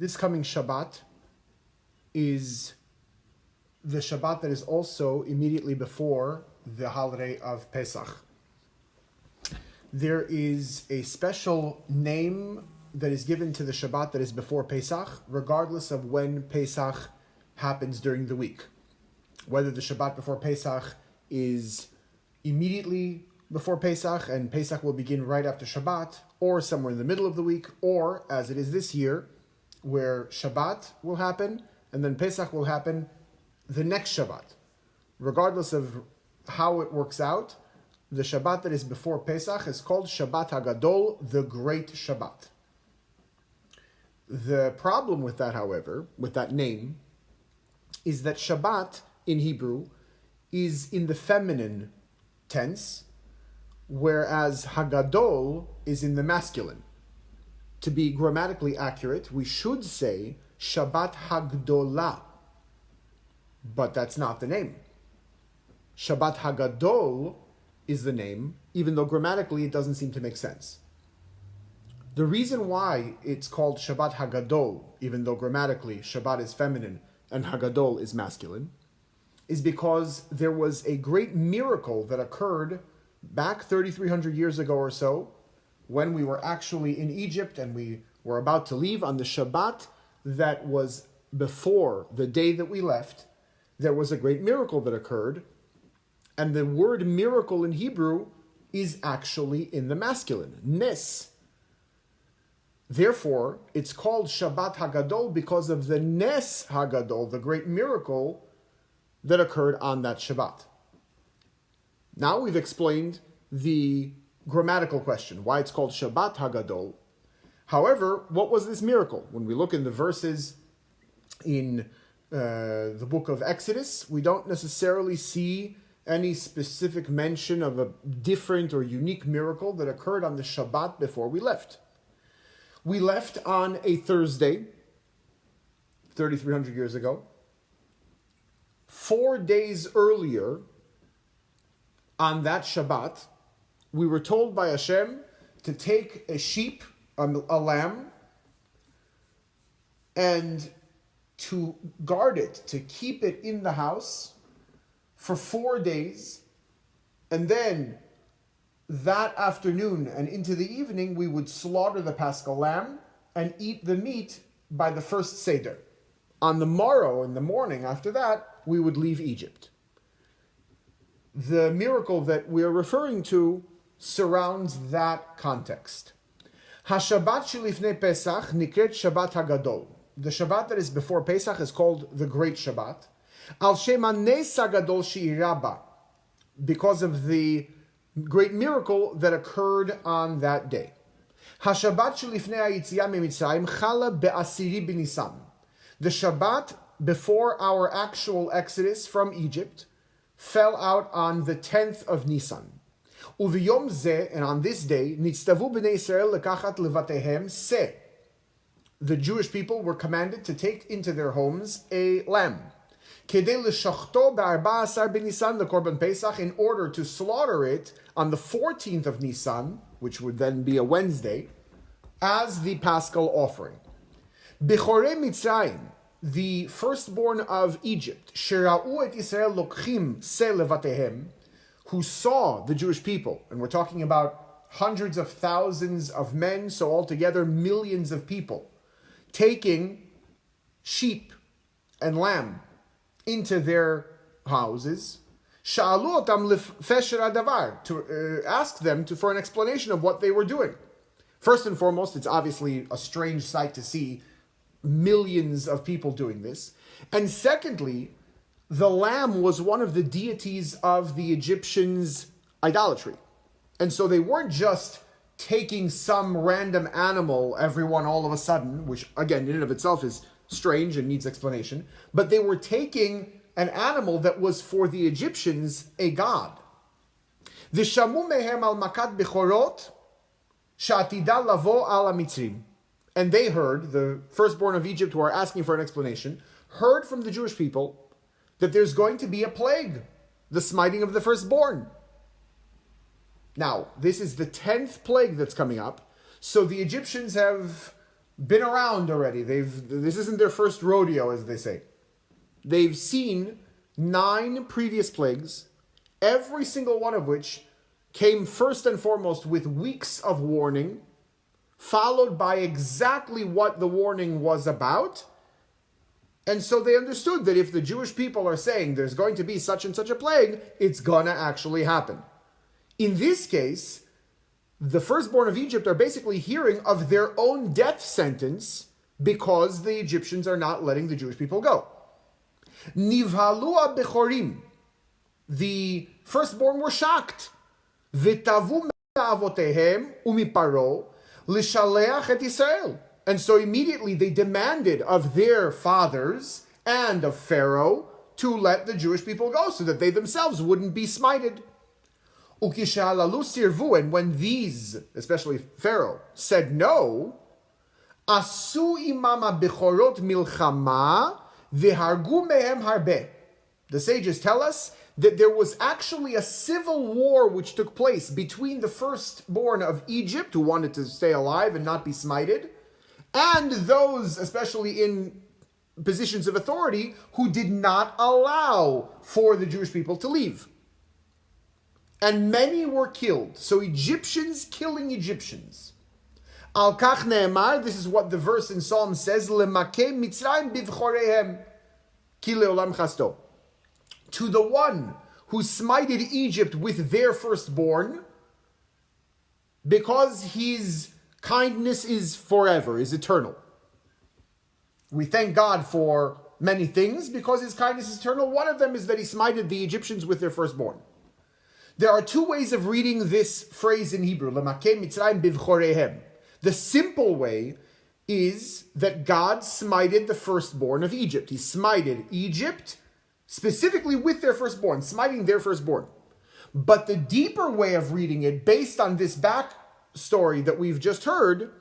This coming Shabbat is the Shabbat that is also immediately before the holiday of Pesach. There is a special name that is given to the Shabbat that is before Pesach, regardless of when Pesach happens during the week. Whether the Shabbat before Pesach is immediately before Pesach and Pesach will begin right after Shabbat, or somewhere in the middle of the week, or as it is this year, where Shabbat will happen and then Pesach will happen the next Shabbat. Regardless of how it works out, the Shabbat that is before Pesach is called Shabbat Hagadol, the Great Shabbat. The problem with that, however, with that name, is that Shabbat in Hebrew is in the feminine tense, whereas Hagadol is in the masculine. To be grammatically accurate, we should say Shabbat Hagdolah, but that's not the name. Shabbat Hagadol is the name, even though grammatically it doesn't seem to make sense. The reason why it's called Shabbat Hagadol, even though grammatically Shabbat is feminine and Hagadol is masculine, is because there was a great miracle that occurred back 3,300 years ago or so, when we were actually in Egypt and we were about to leave on the Shabbat that was before the day that we left. There was a great miracle that occurred, and the word miracle in Hebrew is actually in the masculine, nes. Therefore, it's called Shabbat Hagadol because of the nes Hagadol, the great miracle that occurred on that Shabbat. Now we've explained the grammatical question, why it's called Shabbat Hagadol. However, what was this miracle? When we look in the verses in the book of Exodus, we don't necessarily see any specific mention of a different or unique miracle that occurred on the Shabbat before we left. We left on a Thursday, 3,300 years ago. 4 days earlier, on that Shabbat, we were told by Hashem to take a sheep, a lamb, and to guard it, to keep it in the house for 4 days. And then that afternoon and into the evening, we would slaughter the Paschal lamb and eat the meat by the first Seder. On the morrow, in the morning after that, we would leave Egypt. The miracle that we're referring to surrounds that context. HaShabbat shelifnei Pesach nikret Shabbat Hagadol. The Shabbat that is before Pesach is called the Great Shabbat. Al shem hanes hagadol she'ira ba, because of the great miracle that occurred on that day. HaShabbat shelifnei ha'yitziah miMitzrayim chala be'asiri b'Nisan. The Shabbat before our actual exodus from Egypt fell out on the 10th of Nisan. Uviyom zeh, and on this day, nitztavu b'nei Yisrael lekachat levatehem se. The Jewish people were commanded to take into their homes a lamb. Kedei l'shachto be'arba asar b'Nisan lekorban Pesach, in order to slaughter it on the 14th of Nisan, which would then be a Wednesday, as the Paschal offering. Bechorei Mitzrayim, the firstborn of Egypt, shera'u et Yisrael lokchim se levatehem, who saw the Jewish people, and we're talking about hundreds of thousands of men, so altogether millions of people, taking sheep and lamb into their houses, sha'alu otam lefesher hadavar, to ask them for an explanation of what they were doing. First and foremost, it's obviously a strange sight to see millions of people doing this. And secondly, the lamb was one of the deities of the Egyptians' idolatry. And so they weren't just taking some random animal, everyone all of a sudden, which again in and of itself is strange and needs explanation, but they were taking an animal that was for the Egyptians a god. V'shamu mehem al makat bechorot sha'atida lavo al hamitzrim. And they heard, the firstborn of Egypt who are asking for an explanation, heard from the Jewish people that there's going to be a plague, the smiting of the firstborn. Now, this is the 10th plague that's coming up, so the Egyptians have been around already. This isn't their first rodeo, as they say. They've seen 9 previous plagues, every single one of which came first and foremost with weeks of warning, followed by exactly what the warning was about. And so they understood that if the Jewish people are saying there's going to be such and such a plague, it's going to actually happen. In this case, the firstborn of Egypt are basically hearing of their own death sentence because the Egyptians are not letting the Jewish people go. Nivhalu bechorim. The firstborn were shocked. V'tavu me'avotehem umiparo l'shaleach et Israel. And so immediately they demanded of their fathers and of Pharaoh to let the Jewish people go so that they themselves wouldn't be smited. Ukishalalu sirvu, and when these, especially Pharaoh, said no, asu imama bechorot milchama v'hargu mehem harbe. The sages tell us that there was actually a civil war which took place between the firstborn of Egypt, who wanted to stay alive and not be smited, and those, especially in positions of authority, who did not allow for the Jewish people to leave. And many were killed. So Egyptians killing Egyptians. Al kach ne'emar, this is what the verse in Psalm says, Lemakeh Mitzrayim bivchorehem ki leolam chasto. To the one who smited Egypt with their firstborn, because his kindness is forever, is eternal. We thank God for many things because his kindness is eternal. One of them is that he smited the Egyptians with their firstborn. There are 2 ways of reading this phrase in Hebrew, Lemakeh Mitzrayim bivchorehem. The simple way is that God smited the firstborn of Egypt. He smited Egypt specifically with their firstborn, smiting their firstborn. But the deeper way of reading it, based on this backstory that we've just heard,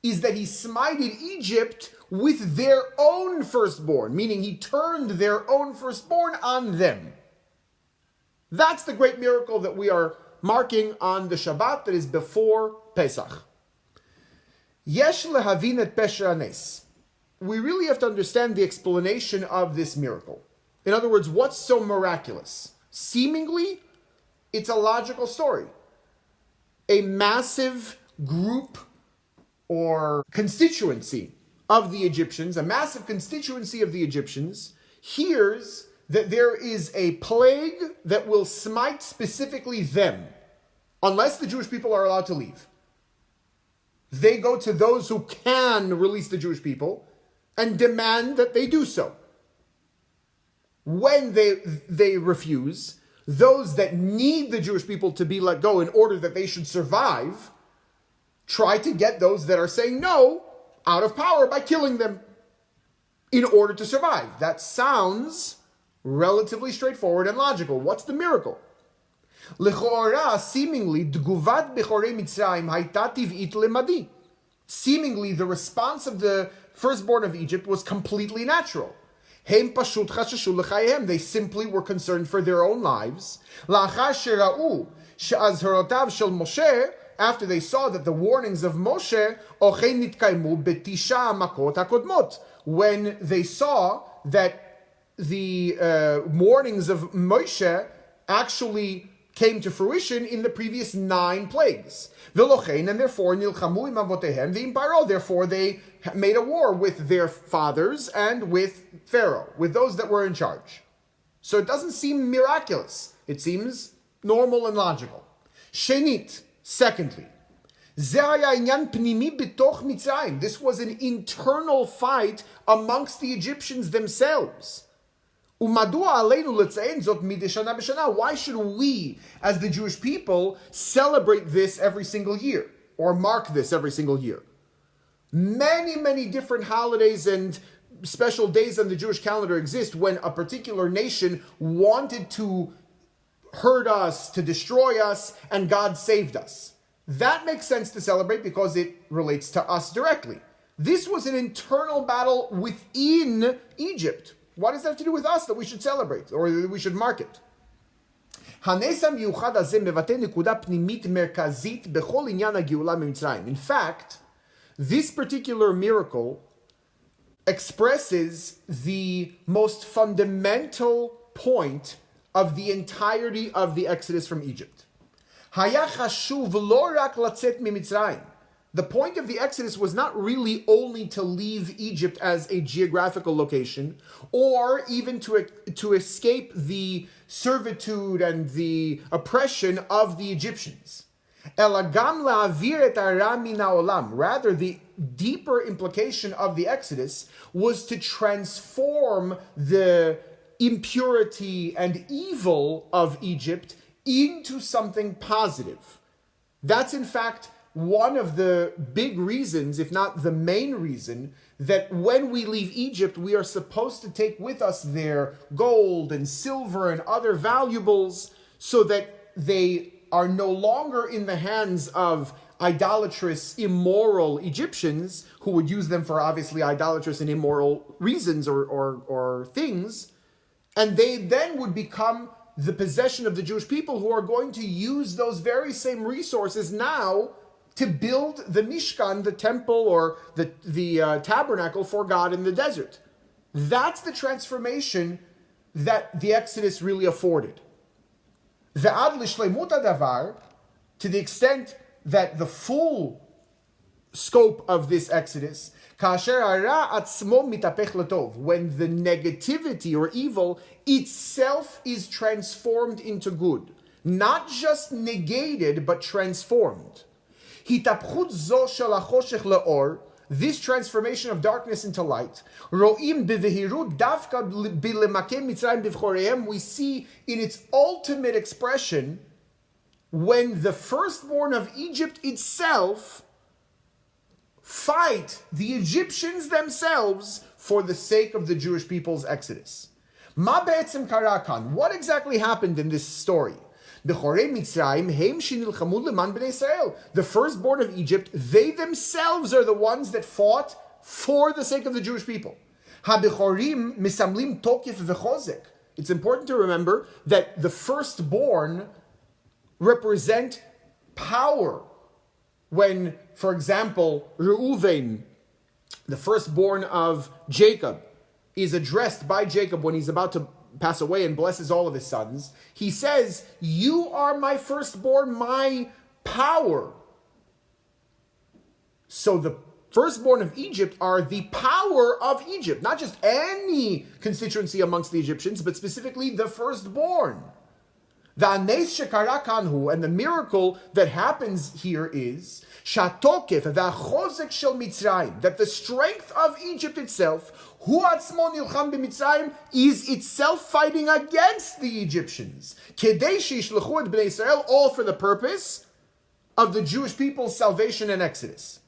is that he smited Egypt with their own firstborn, meaning he turned their own firstborn on them. That's the great miracle that we are marking on the Shabbat that is before Pesach. Yesh lehavin et pesher hanes. We really have to understand the explanation of this miracle. In other words, what's so miraculous? Seemingly, it's a logical story. A massive group or constituency of the Egyptians, hears that there is a plague that will smite specifically them, unless the Jewish people are allowed to leave. They go to those who can release the Jewish people and demand that they do so. When they refuse, those that need the Jewish people to be let go in order that they should survive, try to get those that are saying no out of power by killing them in order to survive. That sounds relatively straightforward and logical. What's the miracle? L'chora, seemingly, d'guvat bechorei Mitzrayim hayta tiv'it lemadi. Seemingly, the response of the firstborn of Egypt was completely natural. Hem pashut chashashu l'chayhem. They simply were concerned for their own lives. La'achar shera'u she'azharotav shel Moshe, after they saw that the warnings of Moshe ochei nitkaimu betisha makot hakodmot, when they saw that the warnings of Moshe actually came to fruition in the previous 9 plagues. V'lochein, and therefore nilchamu im avotehem v'im paro, therefore they made a war with their fathers and with Pharaoh, with those that were in charge. So it doesn't seem miraculous. It seems normal and logical. Shenit, secondly, this was an internal fight amongst the Egyptians themselves. Why should we, as the Jewish people, celebrate this every single year, or mark this every single year? Many, many different holidays and special days on the Jewish calendar exist when a particular nation wanted to hurt us, to destroy us, and God saved us. That makes sense to celebrate because it relates to us directly. This was an internal battle within Egypt. What does that have to do with us that we should celebrate or that we should mark it? In fact, This particular miracle expresses the most fundamental point of the entirety of the Exodus from Egypt. The point of the Exodus was not really only to leave Egypt as a geographical location, or even to escape the servitude and the oppression of the Egyptians. Rather, the deeper implication of the Exodus was to transform the impurity and evil of Egypt into something positive. That's in fact one of the big reasons, if not the main reason, that when we leave Egypt, we are supposed to take with us their gold and silver and other valuables so that they are no longer in the hands of idolatrous, immoral Egyptians who would use them for obviously idolatrous and immoral reasons or things. And they then would become the possession of the Jewish people, who are going to use those very same resources now to build the Mishkan, the temple, or the tabernacle for God in the desert. That's the transformation that the Exodus really afforded. Ve'ad l'shleimut hadavar, to the extent that the full scope of this Exodus, kasher hara atzmo mitapech latov, when the negativity or evil itself is transformed into good, not just negated but transformed. Hitapchut zo shel hachoshech leor, this transformation of darkness into light, ro'im bevehirut davka bilemakem mitzrayim bivchoreim, we see in its ultimate expression when the firstborn of Egypt itself fight the Egyptians themselves for the sake of the Jewish people's exodus. Ma be'etzem kara kan? What exactly happened in this story? The firstborn of Egypt, they themselves are the ones that fought for the sake of the Jewish people. It's important to remember that the firstborn represent power. When, for example, Reuven, the firstborn of Jacob, is addressed by Jacob when he's about to pass away and blesses all of his sons, he says, "You are my firstborn, my power." So the firstborn of Egypt are the power of Egypt, not just any constituency amongst the Egyptians, but specifically the firstborn. And the miracle that happens here is that the strength of Egypt itself, is itself fighting against the Egyptians, all for the purpose of the Jewish people's salvation and exodus.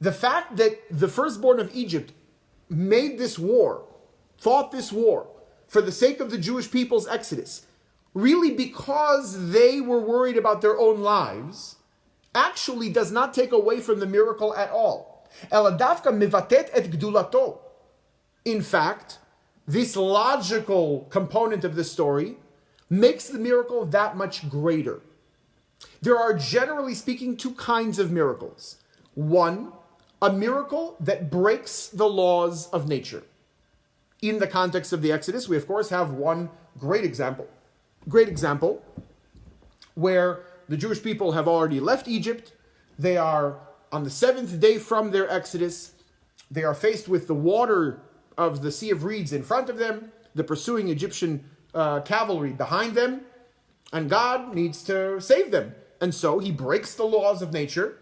The fact that the firstborn of Egypt made this war, fought this war for the sake of the Jewish people's exodus, really because they were worried about their own lives, actually does not take away from the miracle at all. In fact, this logical component of the story makes the miracle that much greater. There are, generally speaking, two kinds of miracles. One, a miracle that breaks the laws of nature. In the context of the Exodus, we of course have one great example where the Jewish people have already left Egypt. They are on the 7th day from their Exodus. They are faced with the water of the Sea of Reeds in front of them, the pursuing Egyptian cavalry behind them, and God needs to save them. And so he breaks the laws of nature.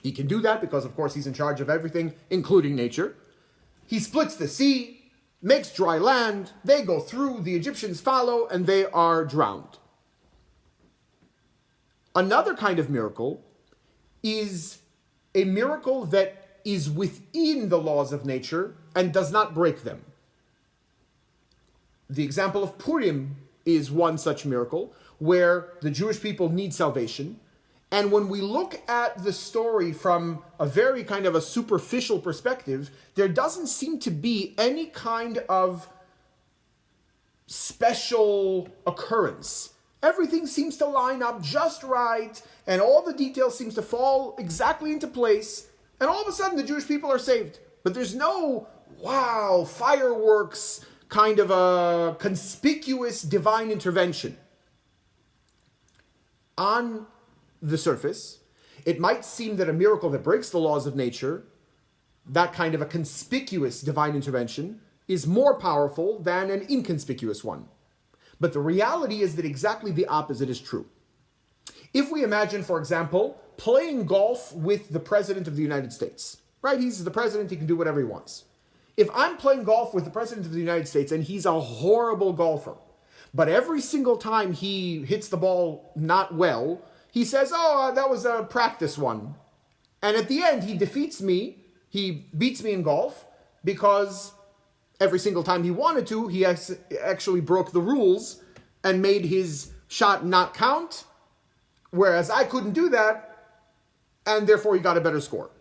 He can do that because, of course, he's in charge of everything, including nature. He splits the sea, makes dry land, they go through, the Egyptians follow, and they are drowned. Another kind of miracle is a miracle that is within the laws of nature and does not break them. The example of Purim is one such miracle where the Jewish people need salvation. And when we look at the story from a very kind of a superficial perspective, there doesn't seem to be any kind of special occurrence. Everything seems to line up just right, and all the details seems to fall exactly into place, and all of a sudden the Jewish people are saved. But there's no, wow, fireworks, kind of a conspicuous divine intervention. On the surface, it might seem that a miracle that breaks the laws of nature, that kind of a conspicuous divine intervention, is more powerful than an inconspicuous one. But the reality is that exactly the opposite is true. If we imagine, for example, playing golf with the President of the United States, right? He's the President, he can do whatever he wants. If I'm playing golf with the President of the United States and he's a horrible golfer, but every single time he hits the ball not well, he says, oh, that was a practice one. And at the end, he defeats me, he beats me in golf, because every single time he wanted to, he actually broke the rules and made his shot not count, whereas I couldn't do that, and therefore he got a better score.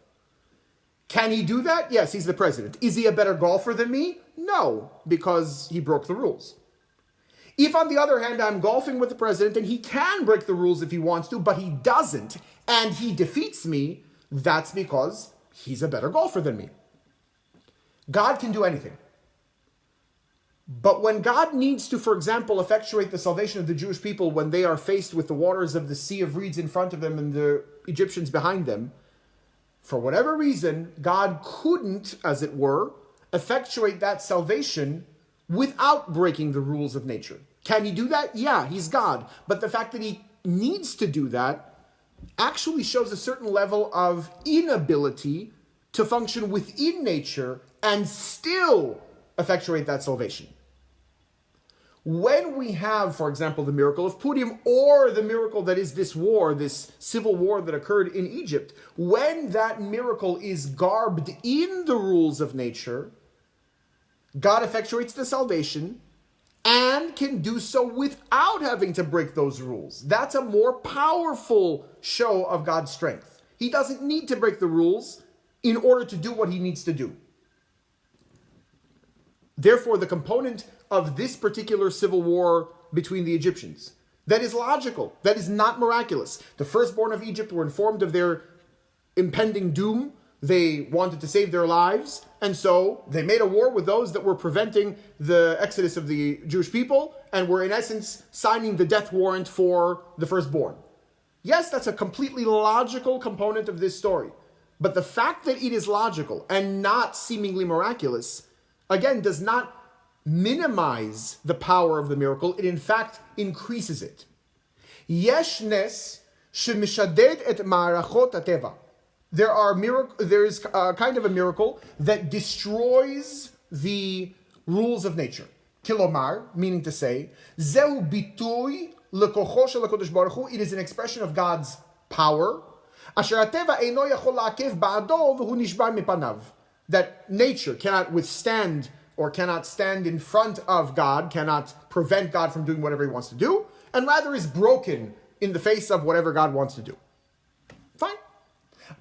Can he do that? Yes, he's the president. Is he a better golfer than me? No, because he broke the rules. If, on the other hand, I'm golfing with the president and he can break the rules if he wants to, but he doesn't, and he defeats me, that's because he's a better golfer than me. God can do anything. But when God needs to, for example, effectuate the salvation of the Jewish people when they are faced with the waters of the Sea of Reeds in front of them and the Egyptians behind them, for whatever reason, God couldn't, as it were, effectuate that salvation without breaking the rules of nature. Can he do that? Yeah, he's God. But the fact that he needs to do that actually shows a certain level of inability to function within nature and still effectuate that salvation. When we have, for example, the miracle of Purim, or the miracle that is this war, this civil war that occurred in Egypt, when that miracle is garbed in the rules of nature, God effectuates the salvation and can do so without having to break those rules. That's a more powerful show of God's strength. He doesn't need to break the rules in order to do what he needs to do. Therefore, the component of this particular civil war between the Egyptians, that is logical, that is not miraculous. The firstborn of Egypt were informed of their impending doom. They wanted to save their lives, and so they made a war with those that were preventing the exodus of the Jewish people and were in essence signing the death warrant for the firstborn. Yes, that's a completely logical component of this story. But the fact that it is logical and not seemingly miraculous, again, does not minimize the power of the miracle. It in fact increases it. Yesh nes shemishaded et ma'arachot hateva. There is kind of a miracle that destroys the rules of nature. Kilomar, meaning to say, zehu bitui lekocho shel HaKadosh Baruch Hu. It is an expression of God's power. Asher hateva eino yachol la'akev ba'ado v'hu nishbar mipanav. That nature cannot withstand or cannot stand in front of God, cannot prevent God from doing whatever he wants to do, and rather is broken in the face of whatever God wants to do. Fine.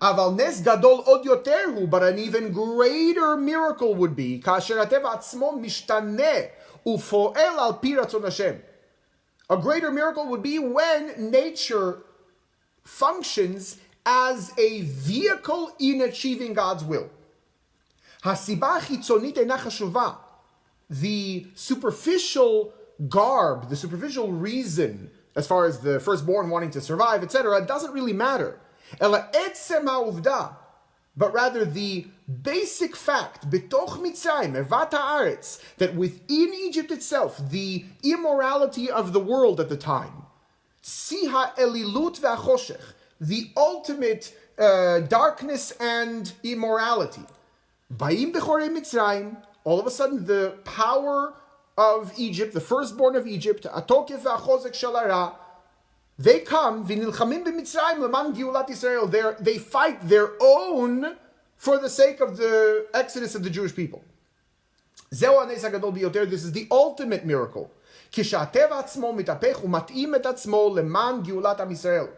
Aval nes gadol od yoter hu, but an even greater miracle would be kasher hateva atzmo mishtaneh ufoel al pi ratzon Hashem. A greater miracle would be when nature functions as a vehicle in achieving God's will. The superficial garb, the superficial reason, as far as the firstborn wanting to survive, etc., doesn't really matter. But rather the basic fact, betoch Mitzrayim, evat haaretz, that within Egypt itself, the immorality of the world at the time, siha elilut v'achoshech, the ultimate darkness and immorality. Ba'im bechorei Mitzrayim, all of a sudden the power of Egypt, the firstborn of Egypt, atokef v'achozek shel hara, they come, v'nilchamim b'Mitzrayim leman giulat Yisrael. They fight their own for the sake of the exodus of the Jewish people. Zeu hanes hagadol biyoter. This is the ultimate miracle. Kishatev atzmo mitapech umat'im et atzmo leman giulat am Yisrael.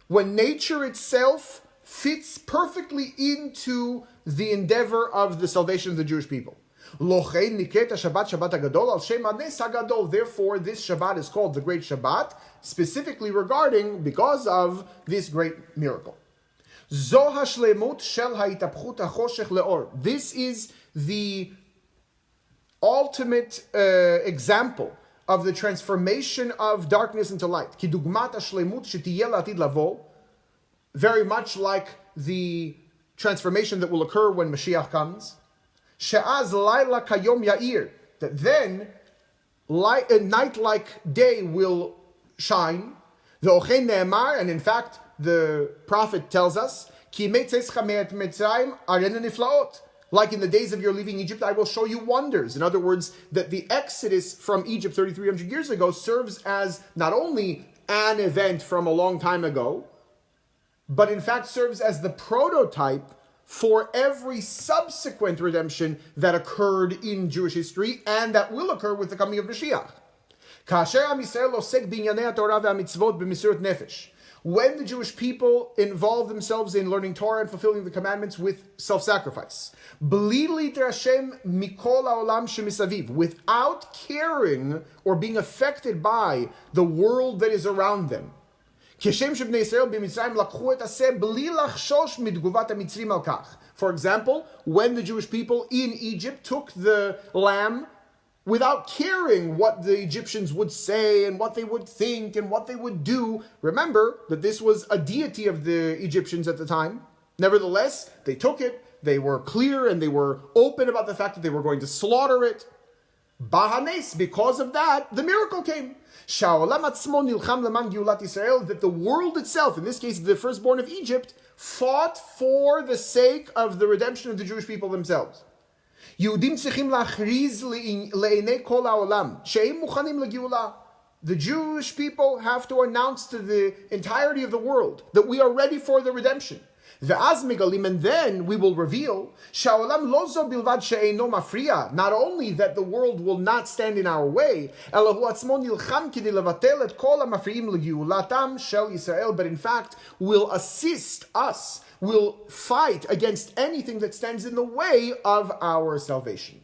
When nature itself fits perfectly into the endeavor of the salvation of the Jewish people. Lochein niketa Shabbat Shabbat Hagadol al Shem Nes Hagadol. Therefore, this Shabbat is called the Great Shabbat, specifically because of this great miracle. Zo hashlemut shel ha'itapchut hachoshech leor. This is the ultimate example of the transformation of darkness into light. Ki dugmat hashlemut shetiyeh la'atid lavo. Very much like the transformation that will occur when Mashiach comes. She'az laila kayom ya'ir. That then night like day will shine. Ve'ochen ne'emar, and in fact, the prophet tells us, Ki me'tzeischa me'et Mitzrayim arena niflaot. Like in the days of your leaving Egypt, I will show you wonders. In other words, that the exodus from Egypt 3,300 years ago serves as not only an event from a long time ago, but in fact serves as the prototype for every subsequent redemption that occurred in Jewish history and that will occur with the coming of Mashiach. When the Jewish people involve themselves in learning Torah and fulfilling the commandments with self-sacrifice, without caring or being affected by the world that is around them. For example, when the Jewish people in Egypt took the lamb without caring what the Egyptians would say and what they would think and what they would do. Remember that this was a deity of the Egyptians at the time. Nevertheless, they took it, they were clear and they were open about the fact that they were going to slaughter it. Bahanes, because of that, the miracle came. That the world itself, in this case the firstborn of Egypt, fought for the sake of the redemption of the Jewish people themselves. The Jewish people have to announce to the entirety of the world that we are ready for the redemption. And then we will reveal not only that the world will not stand in our way, but in fact will assist us, will fight against anything that stands in the way of our salvation.